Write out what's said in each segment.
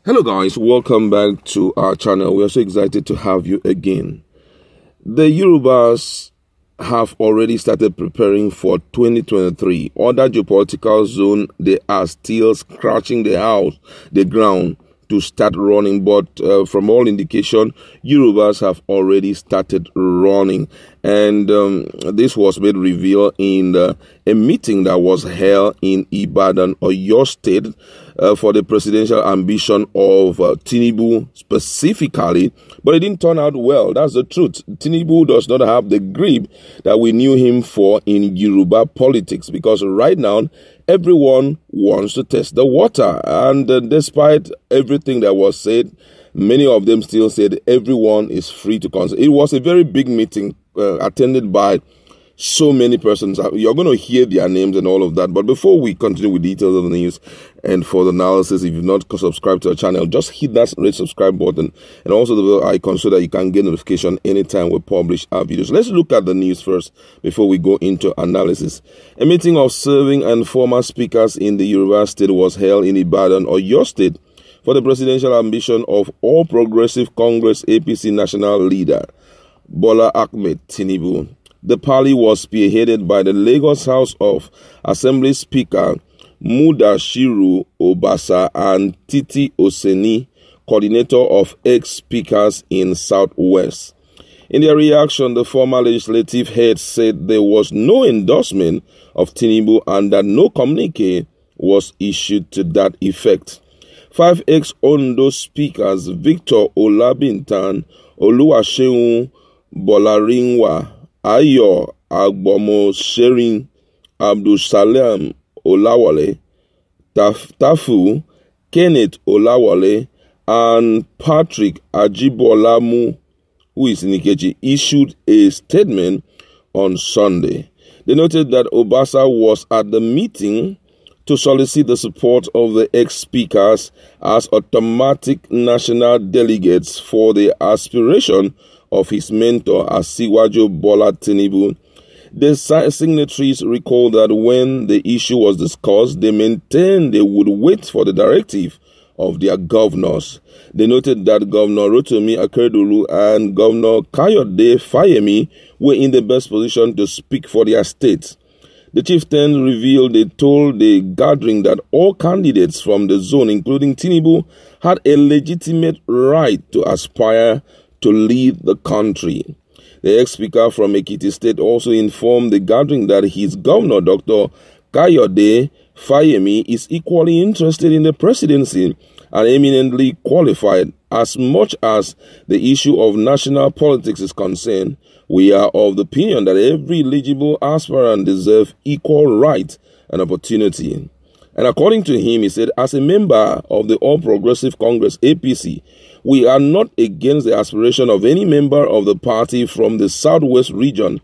Hello guys, welcome back to our channel. We are so excited to have you again. The Yorubas have already started preparing for 2023. Other geopolitical zone, they are still scratching the ground to start running, but from all indication, Yorubas have already started running. And this was made reveal in a meeting that was held in Ibadan, Oyo State, for the presidential ambition of Tinubu specifically, but it didn't turn out well. That's the truth. Tinubu does not have the grip that we knew him for in Yoruba politics, because right now, everyone wants to test the water. And despite everything that was said, many of them still said everyone is free to consult. It was a very big meeting attended by so many persons. You're going to hear their names and all of that. But before we continue with details of the news and for the analysis, if you've not subscribed to our channel, just hit that red subscribe button and also the bell icon so that you can get notification anytime we publish our videos. Let's look at the news first before we go into analysis. A meeting of serving and former speakers in the Yoruba state was held in Ibadan, Oyo State, for the presidential ambition of All Progressive Congress APC national leader Bola Ahmed Tinubu. The party was spearheaded by the Lagos House of Assembly Speaker Mudashiru Obasa and Titi Oseni, coordinator of ex-speakers in Southwest. In their reaction, the former legislative head said there was no endorsement of Tinubu and that no communique was issued to that effect. 5 ex-Ondo speakers, Victor Olabintan, Oluwaseun Bolarinwa, Ayo Agbomo Sherin, Abdulsalam Olawale, Tafu, Kenneth Olawale, and Patrick Ajibolamu, who is in Ikeji, issued a statement on Sunday. They noted that Obasa was at the meeting to solicit the support of the ex-speakers as automatic national delegates for the aspiration of his mentor Asiwaju Bola Tinubu. The signatories recalled that when the issue was discussed, they maintained they would wait for the directive of their governors. They noted that Governor Rotimi Akeredolu and Governor Kayode Fayemi were in the best position to speak for their states. The chieftain revealed they told the gathering that all candidates from the zone, including Tinubu, had a legitimate right to aspire to lead the country. The ex-speaker from Ekiti State also informed the gathering that his governor, Dr. Kayode Fayemi, is equally interested in the presidency and eminently qualified. As much as the issue of national politics is concerned, we are of the opinion that every eligible aspirant deserves equal right and opportunity. And according to him, he said, as a member of the All Progressive Congress APC, we are not against the aspiration of any member of the party from the Southwest region.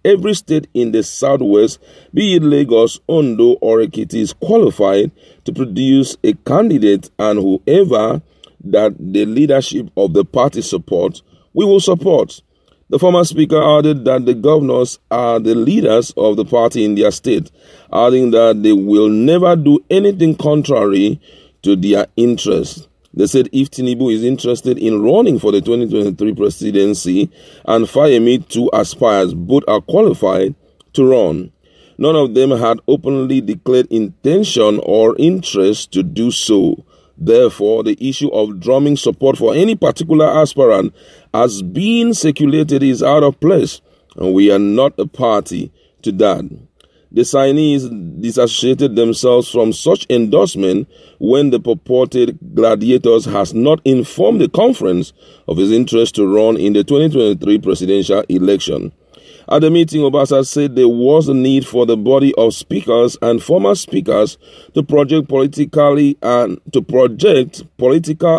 Every state in the Southwest, be it Lagos, Ondo, or Ekiti, is qualified to produce a candidate, and whoever that the leadership of the party supports, we will support. The former speaker added that the governors are the leaders of the party in their state, adding that they will never do anything contrary to their interests. They said if Tinubu is interested in running for the 2023 presidency and Fayemi too aspires, both are qualified to run. None of them had openly declared intention or interest to do so. Therefore, the issue of drumming support for any particular aspirant as being circulated is out of place, and we are not a party to that. The signees disassociated themselves from such endorsement when the purported gladiators has not informed the conference of his interest to run in the 2023 presidential election. At the meeting, Obasa said there was a need for the body of speakers and former speakers to project political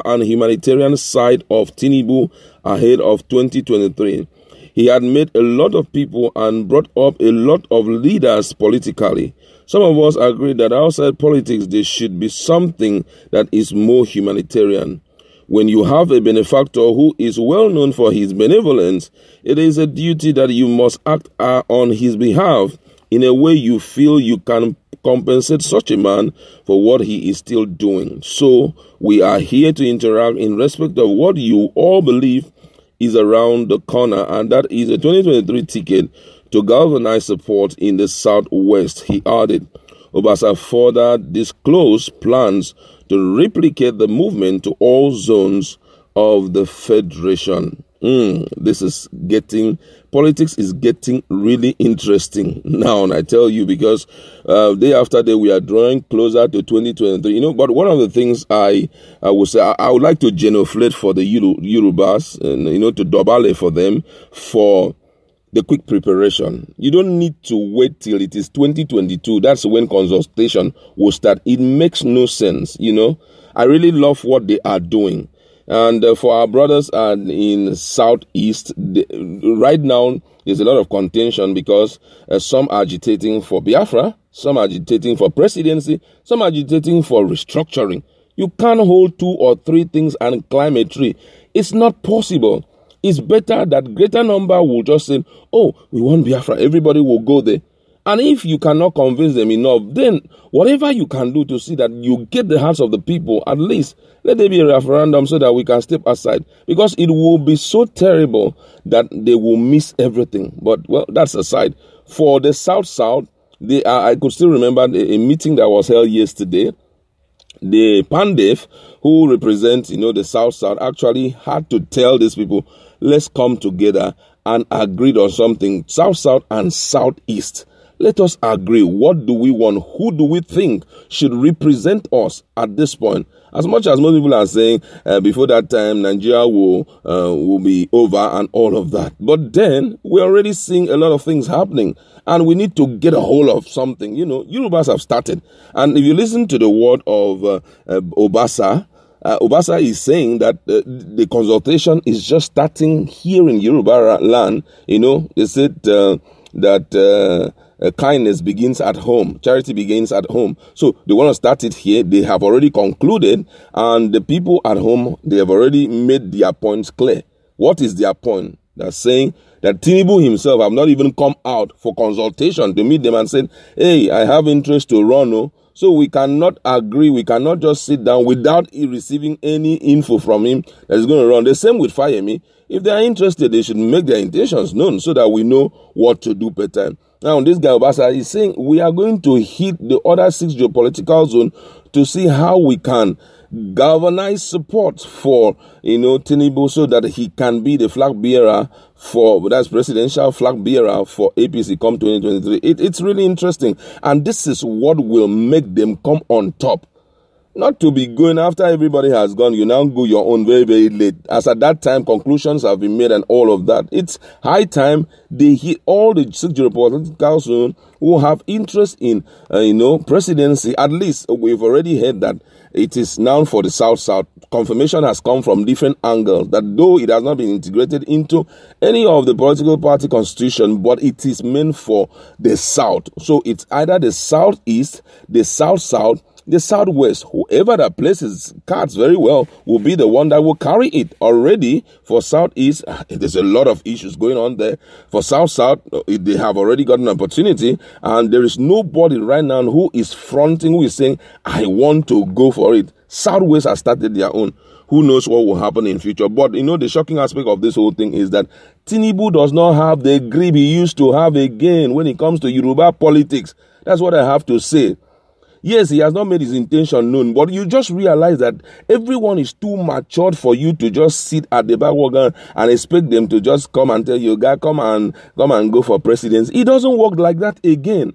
and humanitarian side of Tinubu ahead of 2023. He had met a lot of people and brought up a lot of leaders politically. Some of us agreed that outside politics there should be something that is more humanitarian. When you have a benefactor who is well known for his benevolence, it is a duty that you must act on his behalf in a way you feel you can compensate such a man for what he is still doing. So we are here to interact in respect of what you all believe is around the corner, and that is a 2023 ticket to galvanize support in the Southwest, he added. Obasa further disclosed plans to replicate the movement to all zones of the Federation. Politics is getting really interesting now, and I tell you, because day after day we are drawing closer to 2023. But one of the things I would say, I would like to genuflect for the Yorubas, and to dobale for them for the quick preparation. You don't need to wait till it is 2022. That's when consultation will start. It makes no sense. I really love what they are doing. And for our brothers in Southeast, right now, there's a lot of contention because some are agitating for Biafra, some are agitating for presidency, some are agitating for restructuring. You can't hold 2 or 3 things and climb a tree. It's not possible. It's better that greater number will just say, oh, we want Biafra, everybody will go there. And if you cannot convince them enough, then whatever you can do to see that you get the hearts of the people, at least let there be a referendum so that we can step aside. Because it will be so terrible that they will miss everything. But, well, that's aside. For the South, I could still remember a meeting that was held yesterday. The Pandef, who represents, the South, actually had to tell these people, let's come together and agree on something. South and Southeast. Let us agree. What do we want? Who do we think should represent us at this point? As much as most people are saying before that time, Nigeria will be over and all of that. But then we're already seeing a lot of things happening, and we need to get a hold of something. Yorubas have started. And if you listen to the word of Obasa, Obasa is saying that the consultation is just starting here in Yoruba land. They said that kindness begins at home. Charity begins at home. So they want to start it here. They have already concluded, and the people at home, they have already made their points clear. What is their point? They're saying that Tinubu himself have not even come out for consultation to meet them and said, hey, I have interest to run. So we cannot agree. We cannot just sit down without receiving any info from him that is going to run. The same with Fayemi. If they are interested, they should make their intentions known so that we know what to do per time. Now, this guy Obasa is saying we are going to hit the other 6 geopolitical zones to see how we can galvanize support for, Tinubu so that he can be the flag bearer that's presidential flag bearer for APC come 2023. It's really interesting. And this is what will make them come on top. Not to be going after everybody has gone, you now go your own very, very late. As at that time, conclusions have been made and all of that. It's high time they hit all the 6 geopolitical zones who have interest in, presidency. At least we've already heard that it is now for the South. Confirmation has come from different angles that though it has not been integrated into any of the political party constitution, but it is meant for the South. So it's either the Southeast, the South, the Southwest. Whoever that places cards very well will be the one that will carry it. Already for Southeast, there's a lot of issues going on there. For South, they have already got an opportunity, and there is nobody right now who is fronting, who is saying, I want to go for it. Southwest has started their own. Who knows what will happen in future? But, the shocking aspect of this whole thing is that Tinubu does not have the grip he used to have again when it comes to Yoruba politics. That's what I have to say. Yes, he has not made his intention known, but you just realize that everyone is too matured for you to just sit at the back wagon and expect them to just come and tell you, guy, come and go for presidency. It doesn't work like that again.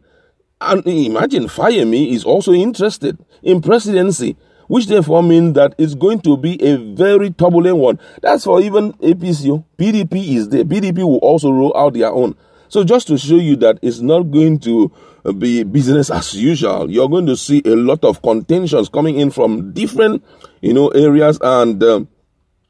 And imagine Fayemi is also interested in presidency, which therefore means that it's going to be a very turbulent one. That's for even APC. PDP is there. PDP will also roll out their own. So just to show you that it's not going to be business as usual, you're going to see a lot of contentions coming in from different, areas, and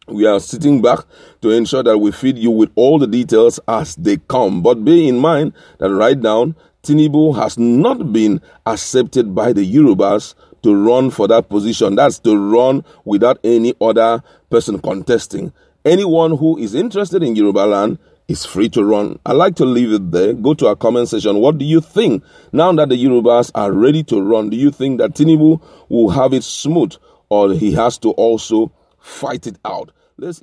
we are sitting back to ensure that we feed you with all the details as they come. But bear in mind that right now, Tinubu has not been accepted by the Yorubas to run for that position. That's to run without any other person contesting. Anyone who is interested in Yoruba land is free to run. I like to leave it there. Go to our comment section. What do you think? Now that the Yorubas are ready to run, do you think that Tinubu will have it smooth, or he has to also fight it out? Let's